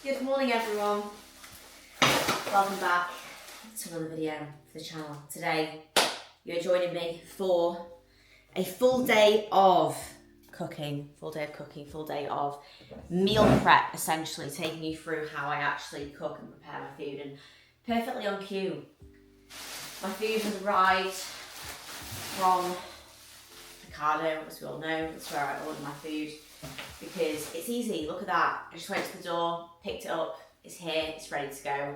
Good morning everyone, welcome back to another video for the channel. Today you're joining me for a full day of cooking, full day of meal prep, essentially taking you through how I actually cook and prepare my food, and perfectly on cue. My food has arrived from Ocado, as we all know. That's where I order my food because it's easy. Look at that. I just went to the door, picked it up, it's here, it's ready to go.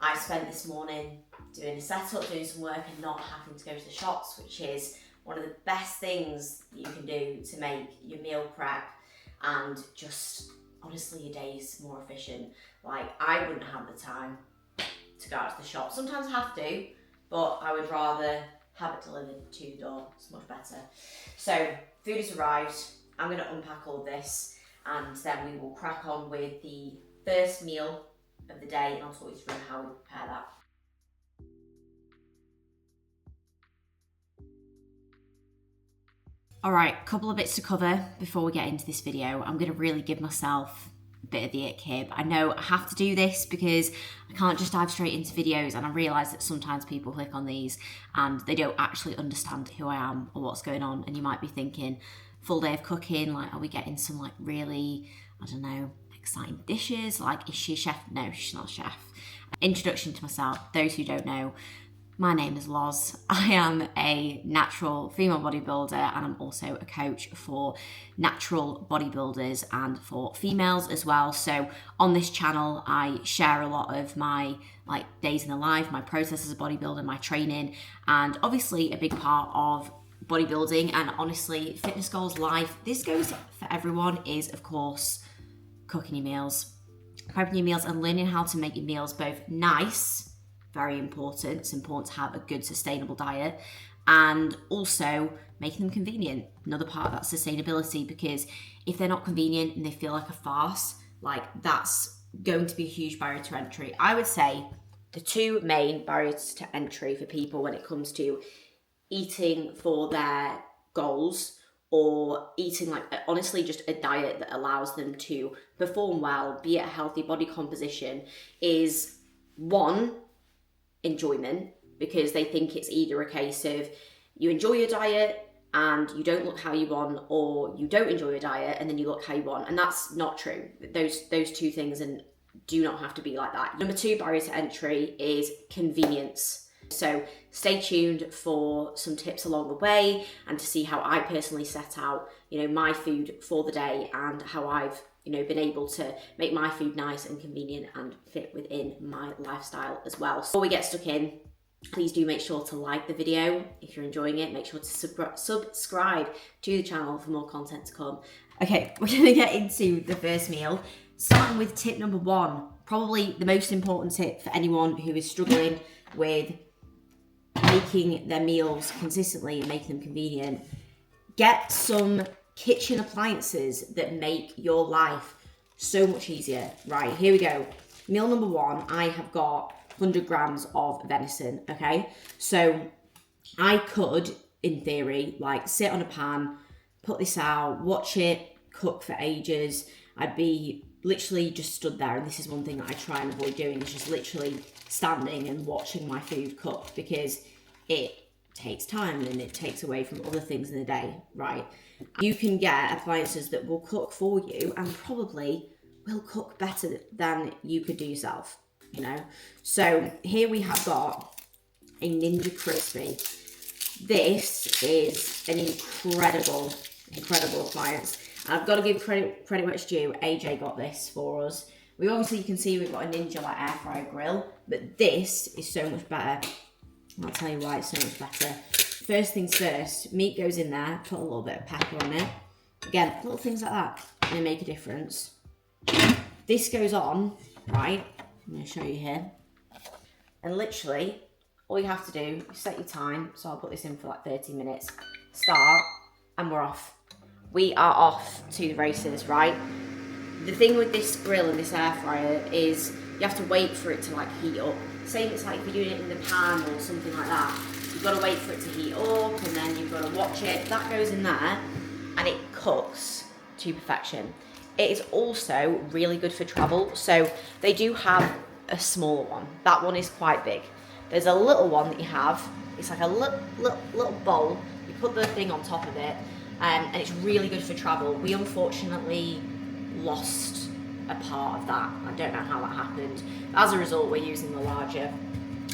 I spent this morning doing a setup, doing some work and not having to go to the shops, which is one of the best things you can do to make your meal prep and just honestly your days more efficient. Like, I wouldn't have the time to go out to the shop. Sometimes I have to, but I would rather have it delivered to the door. It's much better. So food has arrived. I'm going to unpack all of this and then we will crack on with the first meal of the day and I'll talk you through how we prepare that. Alright, couple of bits to cover before we get into this video. I'm going to really give myself a bit of the ick here, but I know I have to do this because I can't just dive straight into videos, and I realise that sometimes people click on these and they don't actually understand who I am or what's going on, and you might be thinking, full day of cooking, like, are we getting some like really, I don't know, exciting dishes? Like, is she a chef? No, she's not a chef. Introduction to myself, those who don't know, my name is Loz. I am a natural female bodybuilder and I'm also a coach for natural bodybuilders and for females as well. So on this channel, I share a lot of my like days in the life, my process as a bodybuilder, my training, and obviously a big part of bodybuilding and honestly fitness goals, life, this goes for everyone, is of course cooking your meals, prepping your meals and learning how to make your meals both nice, very important. It's important to have a good sustainable diet, and also making them convenient. Another part of that sustainability, because if they're not convenient and they feel like a farce, like that's going to be a huge barrier to entry. I would say the two main barriers to entry for people when it comes to eating for their goals or eating like honestly just a diet that allows them to perform well, be at a healthy body composition, is one, enjoyment, because they think it's either a case of you enjoy your diet and you don't look how you want, or you don't enjoy your diet and then you look how you want, and that's not true. Those two things and do not have to be like that. Number two barrier to entry is convenience. So stay tuned for some tips along the way and to see how I personally set out, my food for the day and how I've, been able to make my food nice and convenient and fit within my lifestyle as well. So before we get stuck in, please do make sure to like the video if you're enjoying it. Make sure to subscribe to the channel for more content to come. Okay, we're gonna get into the first meal, starting with tip number one, probably the most important tip for anyone who is struggling with making their meals consistently and making them convenient. Get some kitchen appliances that make your life so much easier. Right, here we go. Meal number one, I have got 100 grams of venison, okay? So I could, in theory, like sit on a pan, put this out, watch it cook for ages. I'd be literally just stood there, and this is one thing that I try and avoid doing, is just literally standing and watching my food cook, because it takes time and it takes away from other things in the day, right? You can get appliances that will cook for you and probably will cook better than you could do yourself, So here we have got a Ninja Crispy. This is an incredible appliance. And I've got to give credit where it's due. AJ got this for us. We obviously, you can see we've got a Ninja like air fryer grill, but this is so much better. I'll tell you why it's so much better. First things first, meat goes in there, put a little bit of pepper on it. Again, little things like that, they make a difference. This goes on, right, I'm going to show you here. And literally, all you have to do is set your time. So I'll put this in for like 30 minutes. Start, and we're off. We are off to the races, right? The thing with this grill and this air fryer is you have to wait for it to like heat up. Say it's like if you're doing it in the pan or something like that, you've got to wait for it to heat up and then you've got to watch it. That goes in there and it cooks to perfection. It is also really good for travel. So they do have a smaller one. That one is quite big. There's a little one that you have. It's like a little bowl. You put the thing on top of it, and it's really good for travel. We unfortunately lost a part of that. I don't know how that happened. As a result, we're using the larger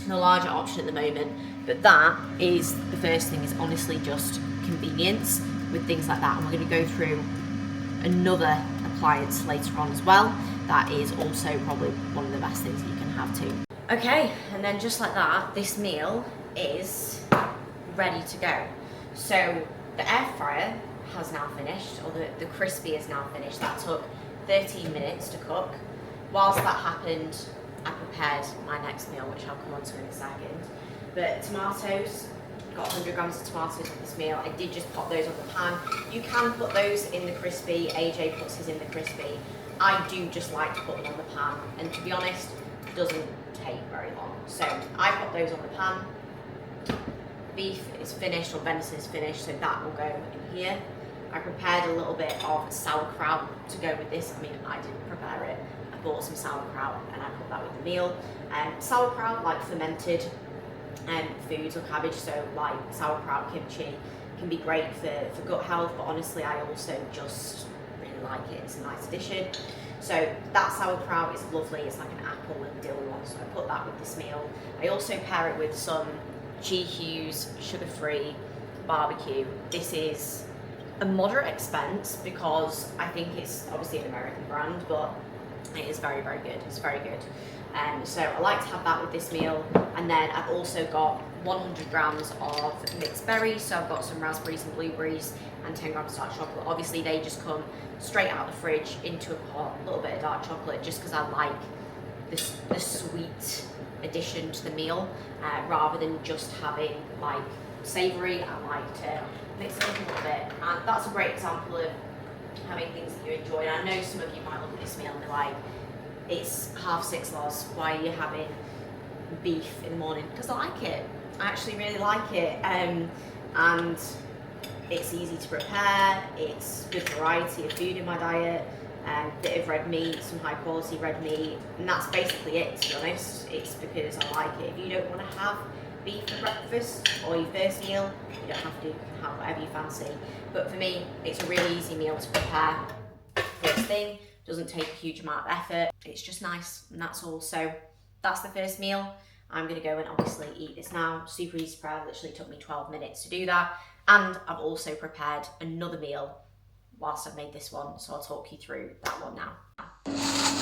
option at the moment. But that is the first thing, is honestly just convenience with things like that. And we're going to go through another appliance later on as well. That is also probably one of the best things that you can have too. Okay, and then just like that, this meal is ready to go. So the air fryer has now finished, or the crispy is now finished. That took 13 minutes to cook. Whilst that happened, I prepared my next meal, which I'll come on to in a second. But tomatoes, got 100 grams of tomatoes for this meal. I did just pop those on the pan. You can put those in the crispy. AJ puts his in the crispy. I do just like to put them on the pan, and to be honest, it doesn't take very long. So I put those on the pan. Beef is finished, or venison is finished, so that will go in here. I prepared a little bit of sauerkraut to go with this. I mean, I didn't prepare it. I bought some sauerkraut and I put that with the meal. Sauerkraut, like fermented foods or cabbage, so like sauerkraut, kimchi, can be great for gut health, but honestly I also just really like it. It's a nice addition. So that sauerkraut is lovely. It's like an apple and dill one, so I put that with this meal. I also pair it with some G Hughes sugar-free barbecue. This is a moderate expense because I think it's obviously an American brand, but it is very, very good. It's very good. So I like to have that with this meal. And then I've also got 100 grams of mixed berries. So I've got some raspberries and blueberries and 10 grams of dark chocolate. Obviously they just come straight out of the fridge into a pot, a little bit of dark chocolate, just because I like the sweet addition to the meal, rather than just having like savoury. I like to mix it up a little bit. And that's a great example of having things that you enjoy. And I know some of you might look at this meal and be like, it's 6:30, Loz, why are you having beef in the morning? Because I like it. I actually really like it. And it's easy to prepare. It's good variety of food in my diet. Bit of red meat, some high quality red meat. And that's basically it, to be honest. It's because I like it. If you don't want to have beef for breakfast or your first meal, you don't have to. You can have whatever you fancy. But for me, it's a really easy meal to prepare. First thing, doesn't take a huge amount of effort. It's just nice, and that's all. So that's the first meal. I'm gonna go and obviously eat this now. Super easy to prepare, literally took me 12 minutes to do that. And I've also prepared another meal whilst I've made this one, so I'll talk you through that one now.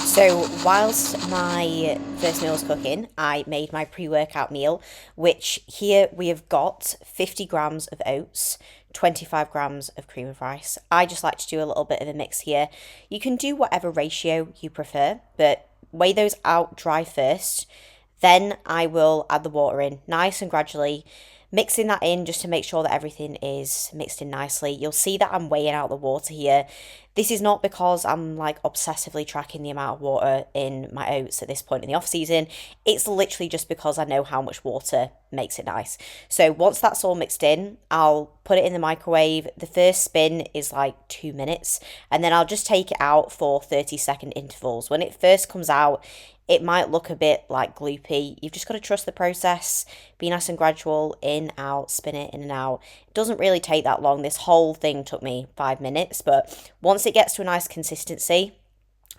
So whilst my first meal was cooking, I made my pre-workout meal, which here we have got 50 grams of oats, 25 grams of cream of rice. I just like to do a little bit of a mix here. You can do whatever ratio you prefer, but weigh those out dry first. Then I will add the water in nice and gradually, mixing that in just to make sure that everything is mixed in nicely. You'll see that I'm weighing out the water here. This is not because I'm like obsessively tracking the amount of water in my oats at this point in the off season. It's literally just because I know how much water makes it nice. So once that's all mixed in, I'll put it in the microwave. The first spin is like 2 minutes, and then I'll just take it out for 30-second intervals. When it first comes out, it might look a bit like gloopy. You've just got to trust the process, be nice and gradual, in, out, spin it in and out. It doesn't really take that long. This whole thing took me 5 minutes, but once it gets to a nice consistency,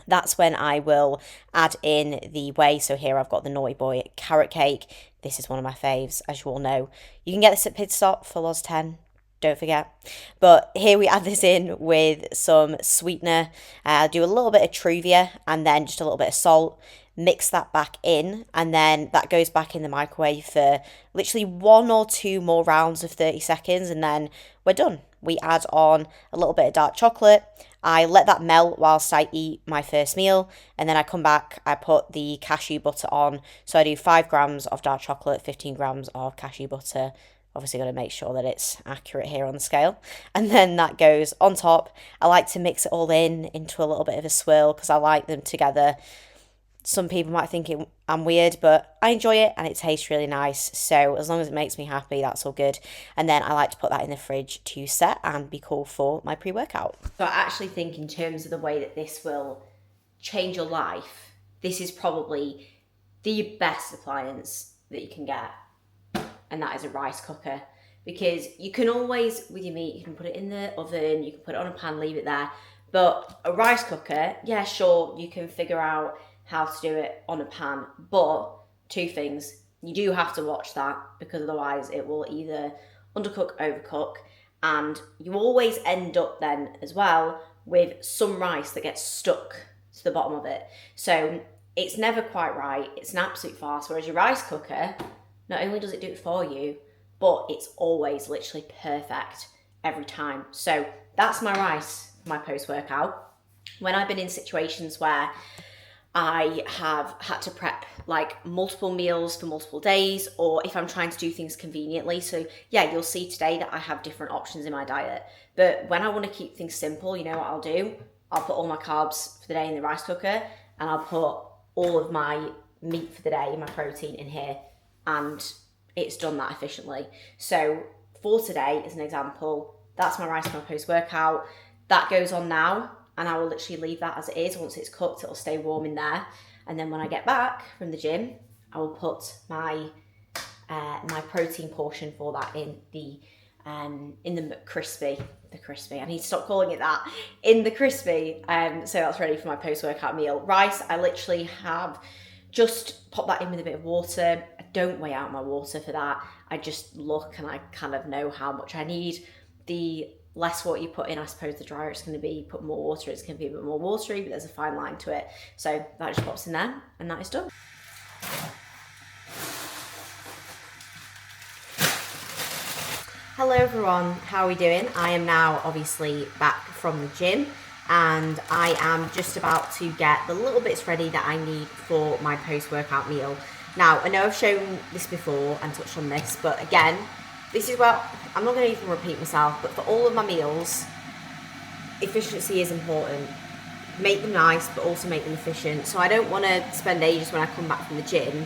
that's when I will add in the whey. So here I've got the Naughty Boy carrot cake. This is one of my faves, as you all know. You can get this at Pit Stop for Loz 10. Don't forget. But here we add this in with some sweetener. I'll do a little bit of Truvia and then just a little bit of salt. Mix that back in, and then that goes back in the microwave for literally 1 or 2 more rounds of 30 seconds, and then we're done. We add on a little bit of dark chocolate. I let that melt whilst I eat my first meal, and then I come back, I put the cashew butter on. So I do 5 grams of dark chocolate, 15 grams of cashew butter. Obviously got to make sure that it's accurate here on the scale. And then that goes on top. I like to mix it all into a little bit of a swirl because I like them together. Some people might think I'm weird, but I enjoy it and it tastes really nice. So as long as it makes me happy, that's all good. And then I like to put that in the fridge to set and be cool for my pre-workout. So I actually think in terms of the way that this will change your life, this is probably the best appliance that you can get. And that is a rice cooker. Because you can always, with your meat, you can put it in the oven, you can put it on a pan, leave it there. But a rice cooker, yeah, sure, you can figure out how to do it on a pan. But two things, you do have to watch that, because otherwise it will either undercook, overcook, and you always end up then as well with some rice that gets stuck to the bottom of it. So it's never quite right. It's an absolute farce. Whereas your rice cooker, not only does it do it for you, but it's always literally perfect every time. So that's my rice for my post-workout. When I've been in situations where I have had to prep like multiple meals for multiple days, or if I'm trying to do things conveniently. So yeah, you'll see today that I have different options in my diet. But when I want to keep things simple, you know what I'll do? I'll put all my carbs for the day in the rice cooker, and I'll put all of my meat for the day, my protein in here, and it's done that efficiently. So for today, as an example, that's my rice for my post-workout. That goes on now, and I will literally leave that as it is. Once it's cooked, it'll stay warm in there. And then when I get back from the gym, I will put my my protein portion for that in the crispy. The crispy. I need to stop calling it that. In the crispy. So that's ready for my post-workout meal. Rice, I literally have just pop that in with a bit of water. I don't weigh out my water for that. I just look and I kind of know how much I need. The less water you put in, I suppose the drier it's going to be. Put more water, it's going to be a bit more watery, but there's a fine line to it. So that just pops in there, and that is done. Hello everyone, how are we doing? I am now obviously back from the gym, and I am just about to get the little bits ready that I need for my post-workout meal. Now, I know I've shown this before and touched on this, but again, this is where I'm not going to even repeat myself, but for all of my meals, efficiency is important. Make them nice, but also make them efficient. So I don't want to spend ages when I come back from the gym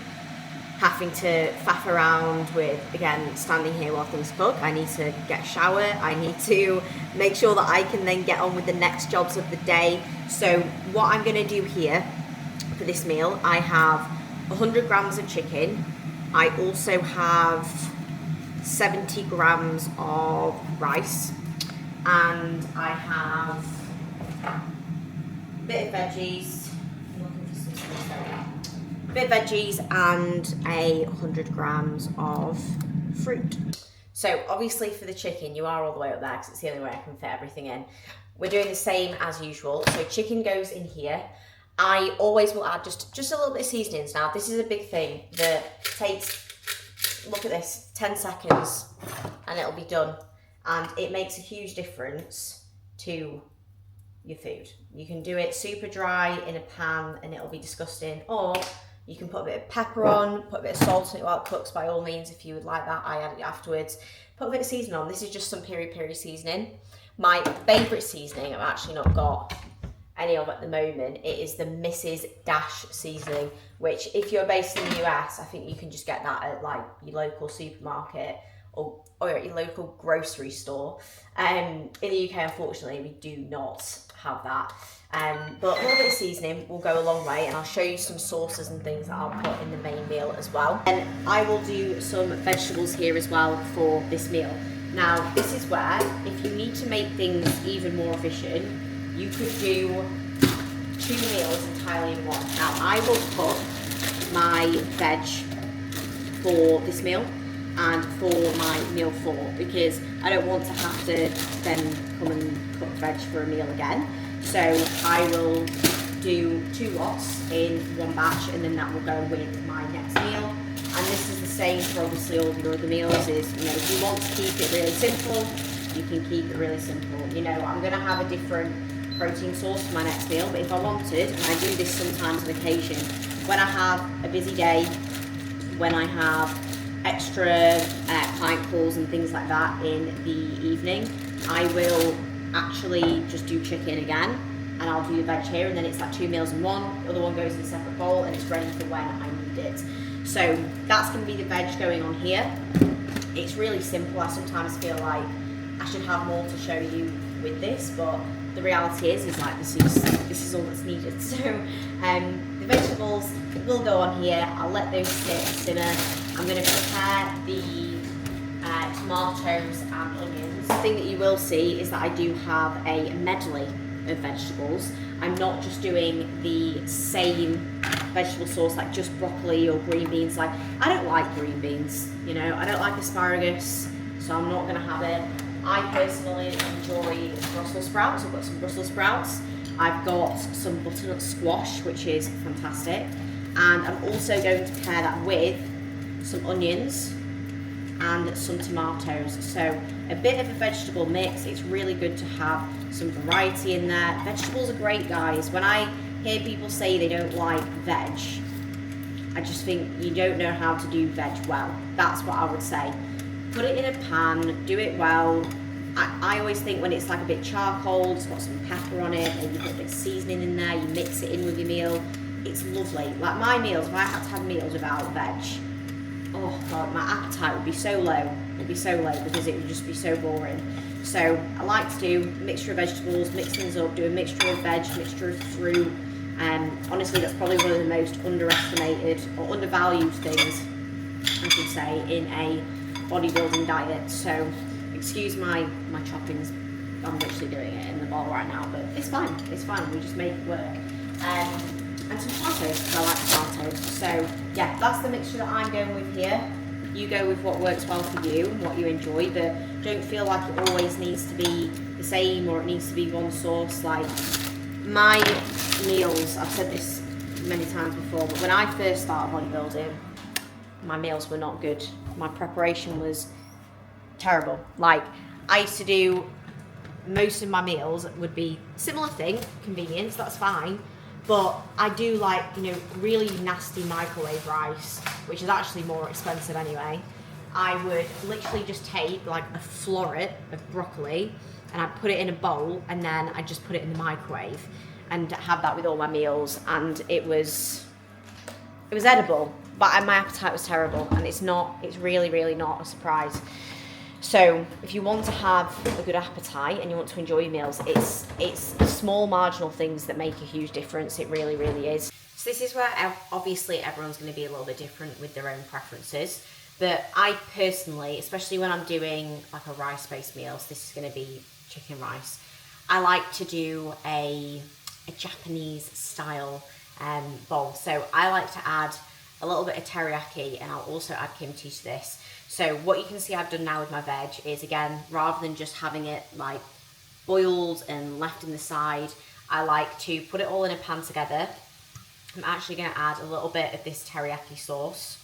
having to faff around with, again, standing here while things cook. I need to get a shower. I need to make sure that I can then get on with the next jobs of the day. So what I'm going to do here for this meal, I have 100 grams of chicken. I also have 70 grams of rice, and I have a bit of veggies. I'm looking for some stuff. Bit of veggies and 100 grams of fruit. So obviously for the chicken, you are all the way up there because it's the only way I can fit everything in. We're doing the same as usual. So chicken goes in here. I always will add just a little bit of seasonings. Now this is a big thing that takes, look at this, 10 seconds and it'll be done. And it makes a huge difference to your food. You can do it super dry in a pan and it'll be disgusting, or you can put a bit of pepper on, put a bit of salt on it while it cooks, by all means, if you would like that. I add it afterwards. Put a bit of seasoning on. This is just some peri-peri seasoning. My favourite seasoning, I've actually not got any of at the moment, it is the Mrs. Dash seasoning, which if you're based in the US, I think you can just get that at like your local supermarket or at your local grocery store. In the UK, unfortunately, we do not have that. But a little bit of seasoning will go a long way, and I'll show you some sauces and things that I'll put in the main meal as well. And I will do some vegetables here as well for this meal. Now, this is where, if you need to make things even more efficient, you could do 2 meals entirely in one. Now, I will put my veg for this meal and for my meal 4, because I don't want to have to then come and cook veg for a meal again. So I will do 2 lots in one batch, and then that will go with my next meal. And this is the same for obviously all of your other meals. Is, you know, if you want to keep it really simple, you can keep it really simple. You know, I'm going to have a different protein source for my next meal, but if I wanted, and I do this sometimes on occasion, when I have a busy day, when I have extra client calls and things like that in the evening, I will actually just do chicken again, and I'll do the veg here, and then it's like 2 meals in one. The other one goes in a separate bowl, and it's ready for when I need it. So that's going to be the veg going on here. It's really simple. I sometimes feel like I should have more to show you with this, but the reality is like this is all that's needed. So the vegetables will go on here. I'll let those sit and simmer. I'm going to prepare the tomatoes and onions. The thing that you will see is that I do have a medley of vegetables. I'm not just doing the same vegetable sauce, like just broccoli or green beans. Like, I don't like green beans, you know, I don't like asparagus, so I'm not going to have it. I personally enjoy Brussels sprouts. I've got some Brussels sprouts. I've got some butternut squash, which is fantastic. And I'm also going to pair that with some onions and some tomatoes. So a bit of a vegetable mix. It's really good to have some variety in there. Vegetables are great, guys. When I hear people say they don't like veg, I just think you don't know how to do veg well. That's what I would say. Put it in a pan, do it well. I always think when it's like a bit charcoal, it's got some pepper on it, maybe you put a bit of seasoning in there, you mix it in with your meal, it's lovely. Like my meals, if I had to have meals without veg, oh God, my appetite would be so low. It'd be so low because it would just be so boring. So I like to do a mixture of vegetables, mix things up, do a mixture of veg, mixture of fruit. Honestly, that's probably one of the most underestimated or undervalued things, I should say, in a bodybuilding diet. So excuse my choppings, I'm literally doing it in the bowl right now, but it's fine, we just make it work. And some tomatoes, because I like tomatoes. So yeah, that's the mixture that I'm going with here. You go with what works well for you and what you enjoy, but don't feel like it always needs to be the same or it needs to be one sauce. Like my meals, I've said this many times before, but when I first started bodybuilding, my meals were not good. My preparation was terrible. Like, I used to do, most of my meals would be similar thing, convenience, that's fine, but I do like, you know, really nasty microwave rice, which is actually more expensive anyway. I would literally just take like a floret of broccoli and I'd put it in a bowl and then I'd just put it in the microwave and have that with all my meals, and it was edible, but my appetite was terrible, and it's really not a surprise. So if you want to have a good appetite and you want to enjoy your meals, it's small marginal things that make a huge difference. It really is. So this is where obviously everyone's going to be a little bit different with their own preferences, but I personally, especially when I'm doing like a rice-based meal, so this is going to be chicken rice, I like to do a Japanese style bowl. So I like to add a little bit of teriyaki, and I'll also add kimchi to this. So what you can see I've done now with my veg is, again, rather than just having it like boiled and left in the side, I like to put it all in a pan together. I'm actually going to add a little bit of this teriyaki sauce.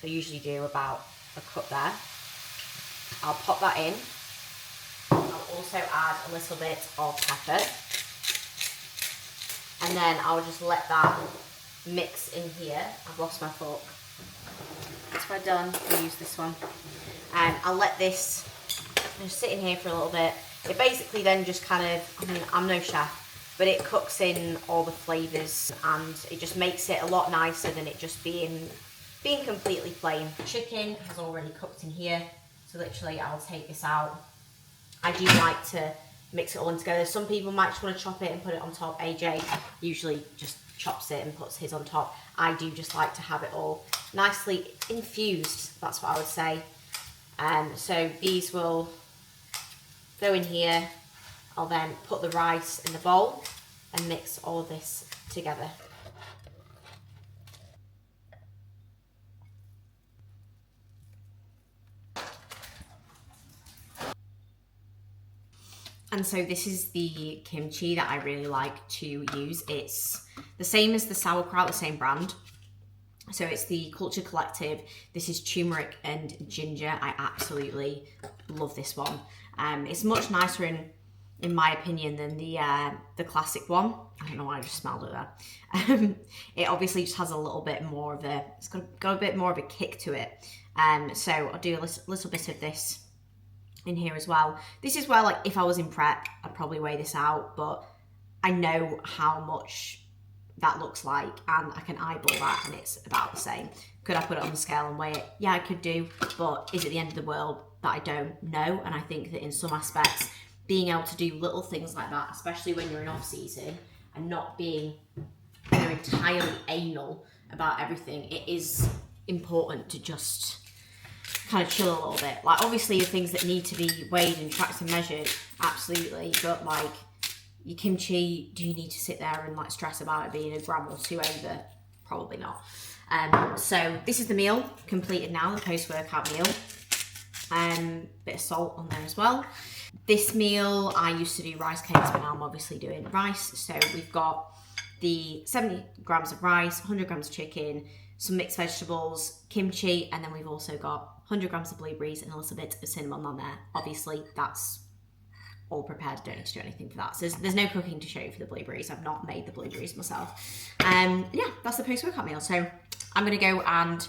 So I usually do about a cup there. I'll pop that in. I'll also add a little bit of pepper. And then I'll just let that mix in here. I've lost my fork. That's what I've done. I'll use this one. I'll let this just sit in here for a little bit. It basically then just kind of, I mean, I'm no chef, but it cooks in all the flavours and it just makes it a lot nicer than it just being completely plain. Chicken has already cooked in here, so literally I'll take this out. I do like to mix it all in together. Some people might just want to chop it and put it on top. AJ usually just chops it and puts his on top. I do just like to have it all nicely infused, that's what I would say. So these will go in here. I'll then put the rice in the bowl and mix all of this together. And so this is the kimchi that I really like to use. It's the same as the sauerkraut, the same brand. So it's the Culture Collective. This is turmeric and ginger. I absolutely love this one. It's much nicer in my opinion than the classic one. I don't know why I just smelled it there. It obviously just has a little bit more of it's got a bit more of a kick to it. So I'll do a little bit of this in here as well. This is where, like, if I was in prep, I'd probably weigh this out, but I know how much that looks like, and I can eyeball that, and it's about the same. Could I put it on the scale and weigh it? Yeah, I could do, but is it the end of the world? That I don't know. And I think that in some aspects, being able to do little things like that, especially when you're in off season and not being entirely anal about everything, it is important to just kind of chill a little bit. Like, obviously the things that need to be weighed and tracked and measured, absolutely, but like your kimchi, do you need to sit there and like stress about it being a gram or two over? Probably not. So this is the meal completed now, the post-workout meal. Bit of salt on there as well. This meal, I used to do rice cakes, but now I'm obviously doing rice. So we've got the 70 grams of rice, 100 grams of chicken, some mixed vegetables, kimchi, and then we've also got 100 grams of blueberries and a little bit of cinnamon on there. Obviously, that's all prepared. Don't need to do anything for that. So there's no cooking to show you for the blueberries. I've not made the blueberries myself. Yeah, that's the post-workout meal. So I'm going to go and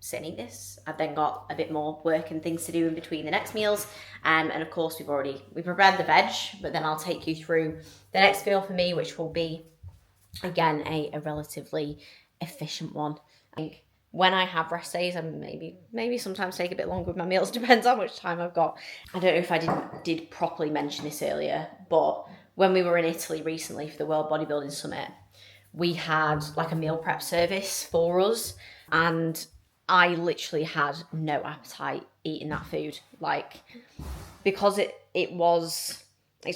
sit and eat this. I've then got a bit more work and things to do in between the next meals. And of course, we prepared the veg, but then I'll take you through the next meal for me, which will be, again, a relatively efficient one. I think when I have rest days, I maybe sometimes take a bit longer with my meals. Depends how much time I've got. I don't know if I did properly mention this earlier, but when we were in Italy recently for the World Bodybuilding Summit, we had like a meal prep service for us, and I literally had no appetite eating that food. Like, because it's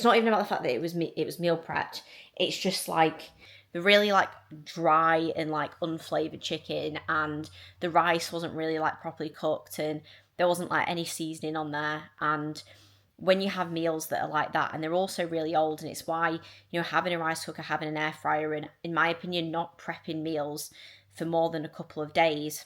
not even about the fact that it was meal prepped. It's just like the really like dry and like unflavored chicken, and the rice wasn't really like properly cooked, and there wasn't like any seasoning on there. And when you have meals that are like that, and they're also really old, and it's why, having a rice cooker, having an air fryer, and in my opinion, not prepping meals for more than a couple of days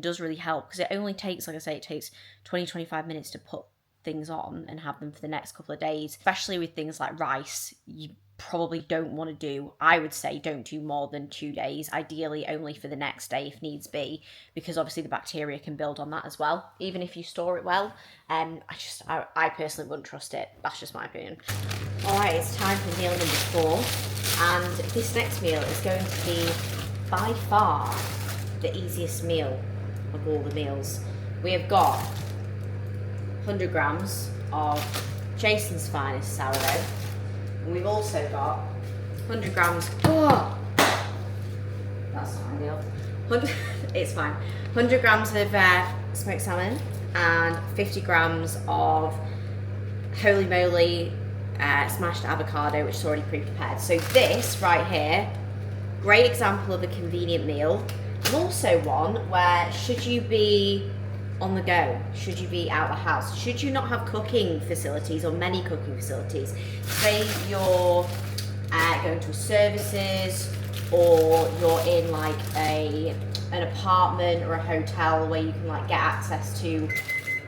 does really help, because it only takes, like I say, it takes 20-25 minutes to put things on and have them for the next couple of days. Especially with things like rice, you probably don't want to do, I would say, don't do more than 2 days, ideally only for the next day if needs be, because obviously the bacteria can build on that as well, even if you store it well. I personally wouldn't trust it. That's just my opinion. Alright, it's time for meal number 4, and this next meal is going to be by far the easiest meal of all the meals. We have got 100 grams of Jason's Finest sourdough, and we've also got 100 grams, that's not ideal, it's fine, 100 grams of smoked salmon and 50 grams of holy moly smashed avocado, which is already pre-prepared. So this right here, great example of a convenient meal, and also one where, should you be on the go, should you be out of the house, should you not have cooking facilities or many cooking facilities, say you're going to services, or you're in like an apartment or a hotel where you can like get access to,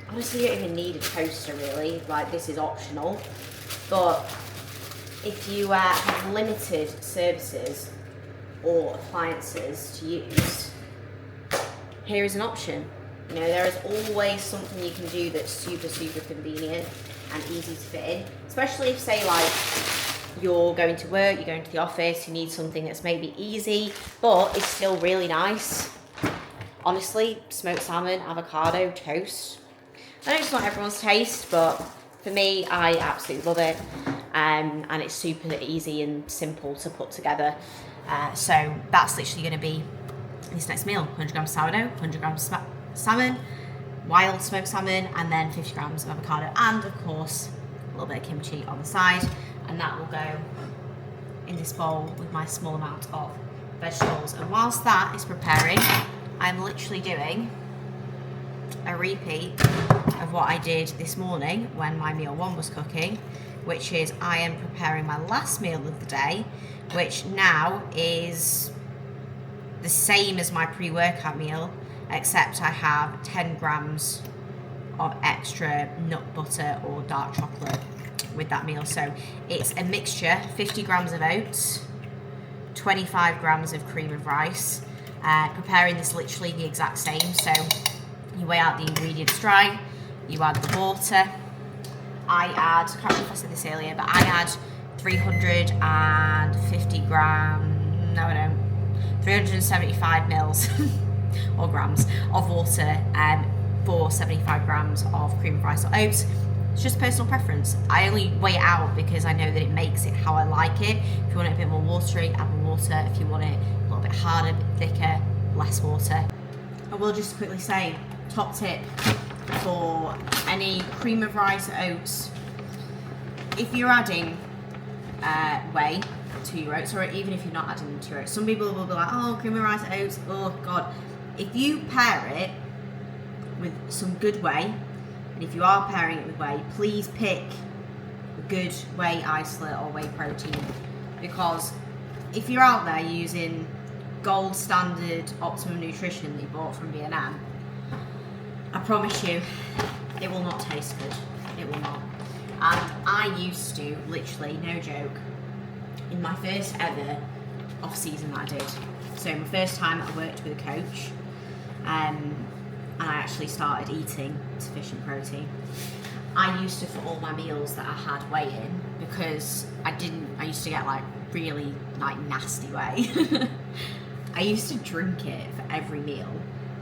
honestly you don't even need a toaster really, like this is optional, but if you have limited services or appliances to use, here is an option. There is always something you can do that's super, super convenient and easy to fit in, especially if, say, like, you're going to work, you're going to the office, you need something that's maybe easy, but it's still really nice. Honestly, smoked salmon, avocado, toast. I know it's not everyone's taste, but for me, I absolutely love it. And it's super easy and simple to put together. So that's literally going to be this next meal. 100 grams sourdough, 100 grams salmon, wild smoked salmon, and then 50 grams of avocado, and of course a little bit of kimchi on the side, and that will go in this bowl with my small amount of vegetables. And whilst that is preparing, I'm literally doing a repeat of what I did this morning when my meal 1 was cooking, which is I am preparing my last meal of the day, which now is the same as my pre-workout meal, except I have 10 grams of extra nut butter or dark chocolate with that meal. So it's a mixture, 50 grams of oats, 25 grams of cream of rice. Preparing this literally the exact same. So you weigh out the ingredients dry, you add the water. I can't remember if I said this earlier, but I add 350 gram, no I don't, 375 mils or grams of water for 75 grams of cream of rice or oats. It's just personal preference. I only weigh it out because I know that it makes it how I like it. If you want it a bit more watery, add more water. If you want it a little bit harder, a bit thicker, less water. I will just quickly say, top tip for any cream of rice or oats, if you're adding whey to your oats, or even if you're not adding them to your oats, some people will be like, oh, cream of rice or oats, oh god. If you pair it with some good whey, and if you are pairing it with whey, please pick a good whey isolate or whey protein, because if you're out there using gold standard optimum nutrition that you bought from B&M, I promise you it will not taste good. It will not. And I used to, literally, no joke, in my first ever off season that I did, so my first time I worked with a coach, and I actually started eating sufficient protein, I used to, for all my meals that I had whey in, because I used to get like really like nasty whey. I used to drink it for every meal,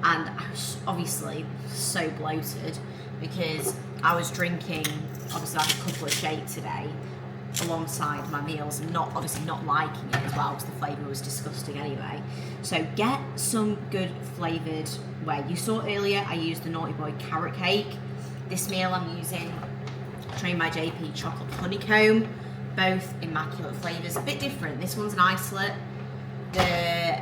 and I was obviously so bloated because I was drinking obviously like a couple of shakes a day alongside my meals, and obviously not liking it as well because the flavour was disgusting anyway. So get some good flavoured whey. You saw earlier I used the Naughty Boy carrot cake. This meal I'm using Trained by JP chocolate honeycomb, both immaculate flavours, a bit different. This one's an isolate. The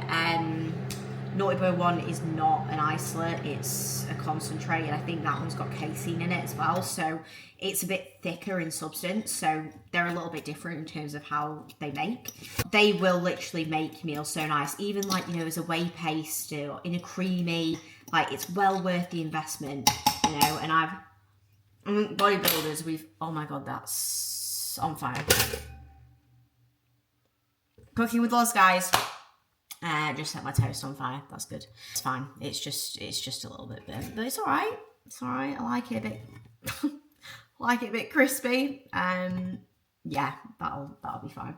Naughty Boy one is not an isolate, it's a concentrate, and I think that one's got casein in it as well, so it's a bit thicker in substance, so they're a little bit different in terms of how they make. They will literally make meals so nice, even like, you know, as a whey paste or in a creamy, like it's well worth the investment, you know. And Bodybuilders, oh my god, that's on fire. Cooking with us, guys. Just set my toast on fire. That's good. It's fine. It's just a little bit burnt, but it's all right. It's all right. I like it a bit. Like it a bit crispy. Yeah, that'll be fine.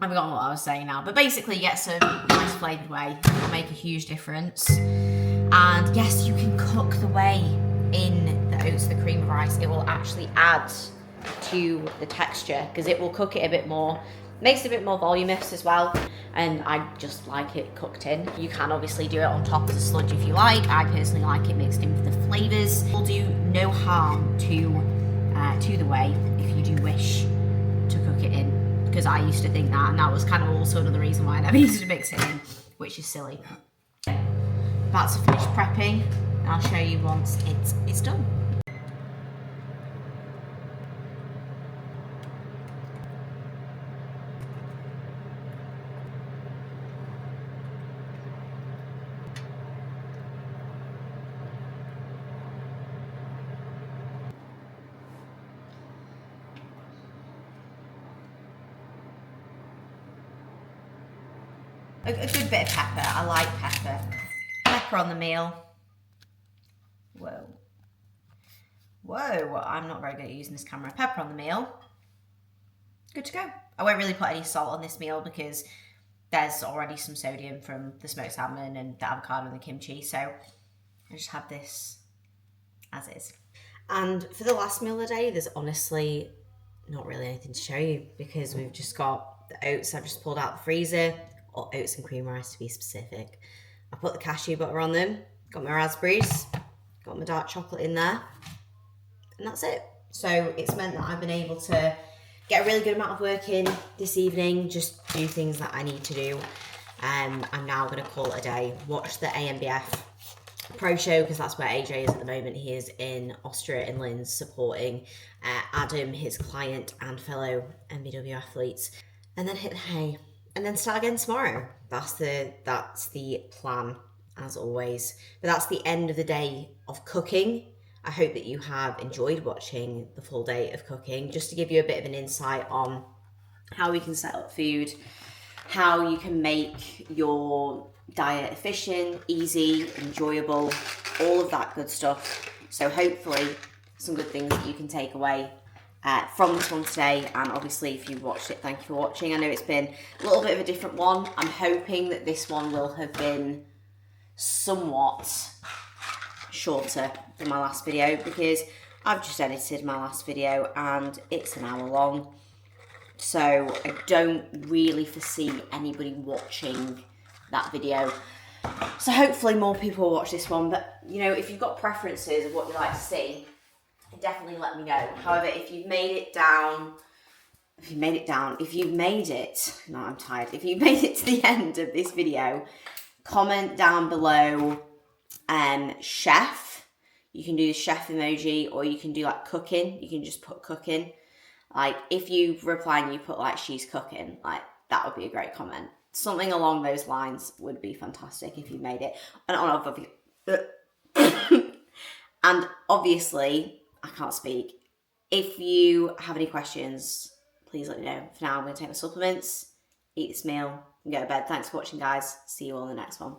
I've forgotten what I was saying now, but basically, get some nice flavored whey. It'll make a huge difference. And yes, you can cook the whey in the oats, the cream of rice. It will actually add to the texture because it will cook it a bit more. Makes it a bit more voluminous as well, and I just like it cooked in. You can obviously do it on top as a sludge if you like. I personally like it mixed in for the flavours. It will do no harm to the whey if you do wish to cook it in, because I used to think that, and that was kind of also another reason why I never used to mix it in, which is silly. About to finish prepping, and I'll show you once it's done. A good bit of pepper. I like pepper. Pepper on the meal. Whoa, I'm not very good at using this camera. Pepper on the meal. Good to go. I won't really put any salt on this meal because there's already some sodium from the smoked salmon and the avocado and the kimchi, so I just have this as is. And for the last meal of the day, there's honestly not really anything to show you because we've just got the oats I've just pulled out the freezer, or oats and cream rice to be specific. I put the cashew butter on them, got my raspberries, got my dark chocolate in there, and that's it. So it's meant that I've been able to get a really good amount of work in this evening, just do things that I need to do. I'm now going to call it a day, watch the AMBF Pro Show, because that's where AJ is at the moment. He is in Austria in Linz supporting Adam, his client and fellow MBW athletes, and then hit the hay. And then start again tomorrow. That's the plan, as always. But that's the end of the day of cooking. I hope that you have enjoyed watching the full day of cooking, just to give you a bit of an insight on how we can set up food, how you can make your diet efficient, easy, enjoyable, all of that good stuff. So hopefully some good things that you can take away from this one today. And obviously, if you've watched it, thank you for watching. I know it's been a little bit of a different one. I'm hoping that this one will have been somewhat shorter than my last video, because I've just edited my last video and it's an hour long. So I don't really foresee anybody watching that video. So hopefully more people will watch this one. But, you know, if you've got preferences of what you like to see, definitely let me know. However, if you've made it, no, I'm tired. If you've made it to the end of this video, comment down below, chef. You can do the chef emoji, or you can do like cooking. You can just put cooking. Like, if you reply and you put like she's cooking, like that would be a great comment. Something along those lines would be fantastic if you made it. And obviously, I can't speak. If you have any questions, please let me know. For now, I'm going to take my supplements, eat this meal, and go to bed. Thanks for watching, guys. See you all in the next one.